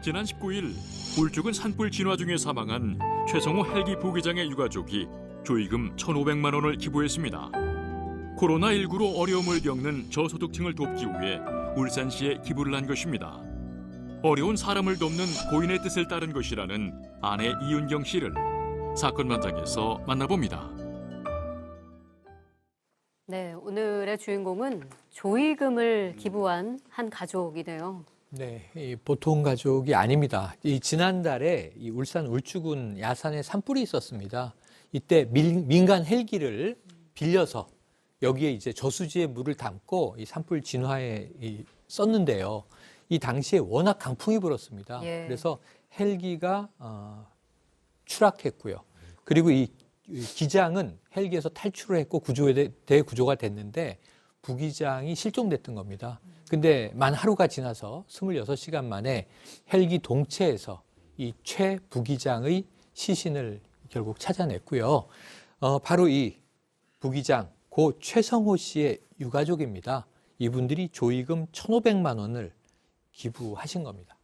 지난 19일 울주군 산불 진화 중에 사망한 최성호 헬기 부기장의 유가족이 조의금 1,500만 원을 기부했습니다. 코로나19로 어려움을 겪는 저소득층을 돕기 위해 울산시에 기부를 한 것입니다. 어려운 사람을 돕는 고인의 뜻을 따른 것이라는 아내 이윤경 씨를 사건 현장에서 만나봅니다. 네, 오늘의 주인공은 조의금을 기부한 한 가족이네요. 네, 보통 가족이 아닙니다. 지난달에 울산 울주군 야산에 산불이 있었습니다. 이때 민간 헬기를 빌려서 여기에 이제 저수지에 물을 담고 이 산불 진화에 썼는데요. 이 당시에 워낙 강풍이 불었습니다. 예. 그래서 헬기가 추락했고요. 그리고 이 기장은 헬기에서 탈출을 했고 대구조가 됐는데 부기장이 실종됐던 겁니다. 근데 만 하루가 지나서 26시간 만에 헬기 동체에서 이 최 부기장의 시신을 결국 찾아냈고요. 바로 이 부기장 고 최성호 씨의 유가족입니다. 이분들이 조의금 1,500만 원을 기부하신 겁니다.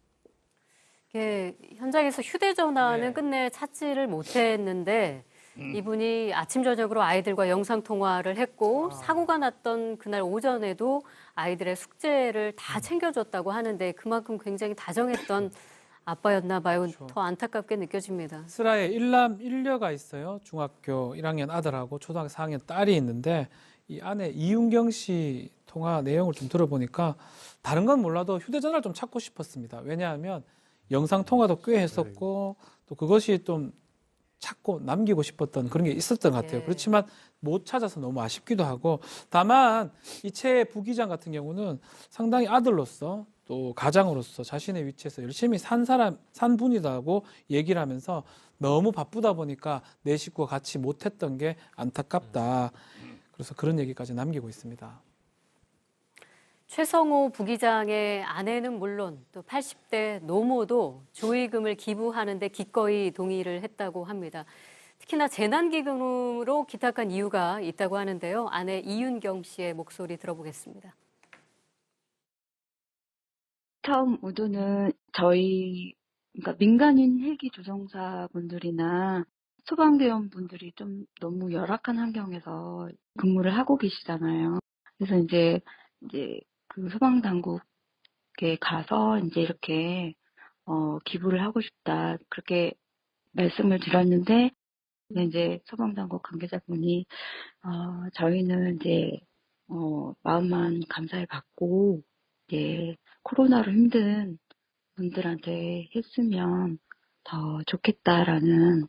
현장에서 휴대전화는 끝내 찾지를 못했는데 이분이 아침 저녁으로 아이들과 영상 통화를 했고 사고가 났던 그날 오전에도 아이들의 숙제를 다 챙겨줬다고 하는데 그만큼 굉장히 다정했던 아빠였나 봐요. 더 안타깝게 느껴집니다. 슬하에 일남 일녀가 있어요. 중학교 1학년 아들하고 초등학교 4학년 딸이 있는데 이 아내 이윤경 씨 통화 내용을 좀 들어보니까 다른 건 몰라도 휴대전화를 좀 찾고 싶었습니다. 왜냐하면 영상 통화도 꽤 했었고 또 그것이 좀 찾고 남기고 싶었던 그런 게 있었던 것 같아요. 그렇지만 못 찾아서 너무 아쉽기도 하고 다만 이 최 부기장 같은 경우는 상당히 아들로서 또 가장으로서 자신의 위치에서 열심히 산 분이다고 얘기를 하면서 너무 바쁘다 보니까 내 식구와 같이 못했던 게 안타깝다. 그래서 그런 얘기까지 남기고 있습니다. 최성호 부기장의 아내는 물론 또 80대 노모도 조의금을 기부하는 데 기꺼이 동의를 했다고 합니다. 특히나 재난기금으로 기탁한 이유가 있다고 하는데요. 아내 이윤경 씨의 목소리 들어보겠습니다. 처음 의도는 그러니까 민간인 헬기 조종사분들이나 소방대원분들이 좀 너무 열악한 환경에서 근무를 하고 계시잖아요. 그래서 이제 그 소방당국에 가서 이제 이렇게 기부를 하고 싶다 그렇게 말씀을 드렸는데 이제 소방당국 관계자분이 저희는 이제 마음만 감사히 받고 이제 코로나로 힘든 분들한테 했으면 더 좋겠다라는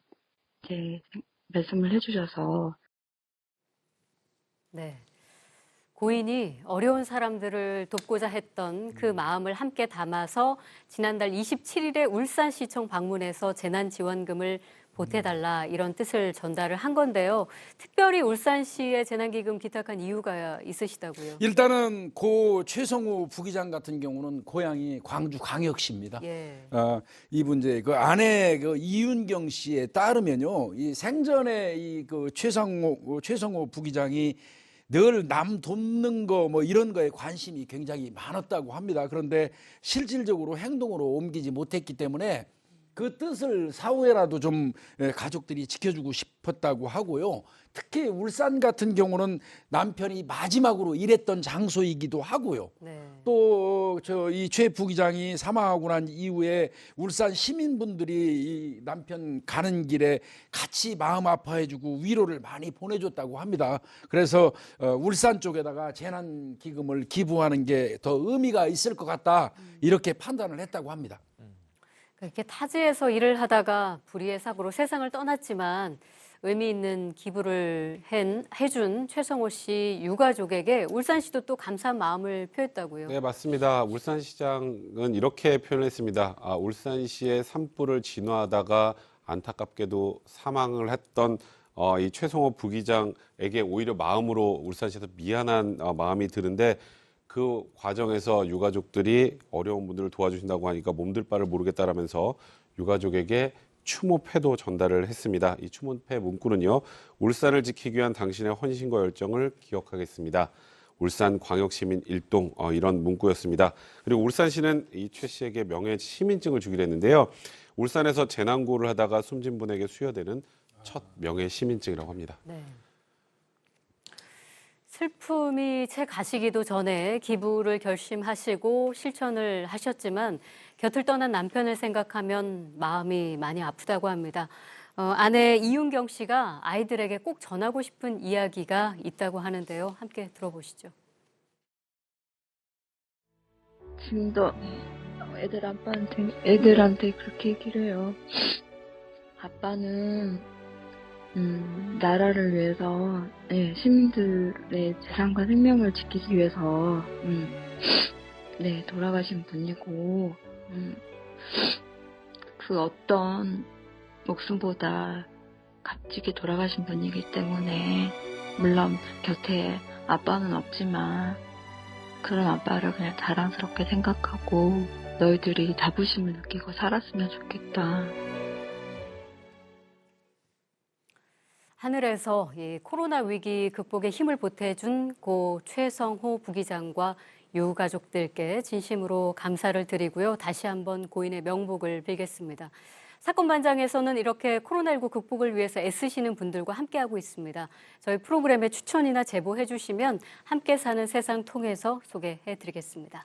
이제 말씀을 해주셔서 네. 고인이 어려운 사람들을 돕고자 했던 그 마음을 함께 담아서 지난달 27일에 울산시청 방문해서 재난지원금을 보태달라 이런 뜻을 전달을 한 건데요. 특별히 울산시에 재난기금 기탁한 이유가 있으시다고요? 일단은 고 최성호 부기장 같은 경우는 고향이 광주광역시입니다. 예. 이분 이제 그 아내 그 이윤경 씨에 따르면요, 이 생전에 이 그 최성호 부기장이 늘 남 돕는 거 뭐 이런 거에 관심이 굉장히 많았다고 합니다. 그런데 실질적으로 행동으로 옮기지 못했기 때문에 그 뜻을 사후에라도 좀 가족들이 지켜주고 싶었다고 하고요. 특히 울산 같은 경우는 남편이 마지막으로 일했던 장소이기도 하고요. 네. 또 이 최 부기장이 사망하고 난 이후에 울산 시민분들이 이 남편 가는 길에 같이 마음 아파해주고 위로를 많이 보내줬다고 합니다. 그래서 울산 쪽에다가 재난기금을 기부하는 게 더 의미가 있을 것 같다 이렇게 판단을 했다고 합니다. 이렇게 타지에서 일을 하다가 불의의 사고로 세상을 떠났지만 의미 있는 기부를 해준 최성호 씨 유가족에게 울산시도 또 감사한 마음을 표했다고요. 네, 맞습니다. 울산시장은 이렇게 표현했습니다. 울산시의 산불을 진화하다가 안타깝게도 사망을 했던 이 최성호 부기장에게 오히려 마음으로 울산시에서 미안한 마음이 드는데 그 과정에서 유가족들이 어려운 분들을 도와주신다고 하니까 몸둘 바를 모르겠다라면서 유가족에게 추모패도 전달을 했습니다. 이 추모패 문구는요. 울산을 지키기 위한 당신의 헌신과 열정을 기억하겠습니다. 울산광역시민 일동 이런 문구였습니다. 그리고 울산시는 이 최 씨에게 명예 시민증을 주기로 했는데요. 울산에서 재난구호를 하다가 숨진 분에게 수여되는 첫 명예 시민증이라고 합니다. 네. 슬픔이 채 가시기도 전에 기부를 결심하시고 실천을 하셨지만 곁을 떠난 남편을 생각하면 마음이 많이 아프다고 합니다. 아내 이윤경 씨가 아이들에게 꼭 전하고 싶은 이야기가 있다고 하는데요. 함께 들어보시죠. 지금도 애들한테 그렇게 얘기를 해요. 아빠는 나라를 위해서 시민들의 재산과 생명을 지키기 위해서 돌아가신 분이고 그 어떤 목숨보다 값지게 돌아가신 분이기 때문에 물론 곁에 아빠는 없지만 그런 아빠를 그냥 자랑스럽게 생각하고 너희들이 자부심을 느끼고 살았으면 좋겠다. 하늘에서 이 코로나 위기 극복에 힘을 보태준 고 최성호 부기장과 유가족들께 진심으로 감사를 드리고요. 다시 한번 고인의 명복을 빌겠습니다. 사건 반장에서는 이렇게 코로나19 극복을 위해서 애쓰시는 분들과 함께하고 있습니다. 저희 프로그램에 추천이나 제보해 주시면 함께 사는 세상 통해서 소개해 드리겠습니다.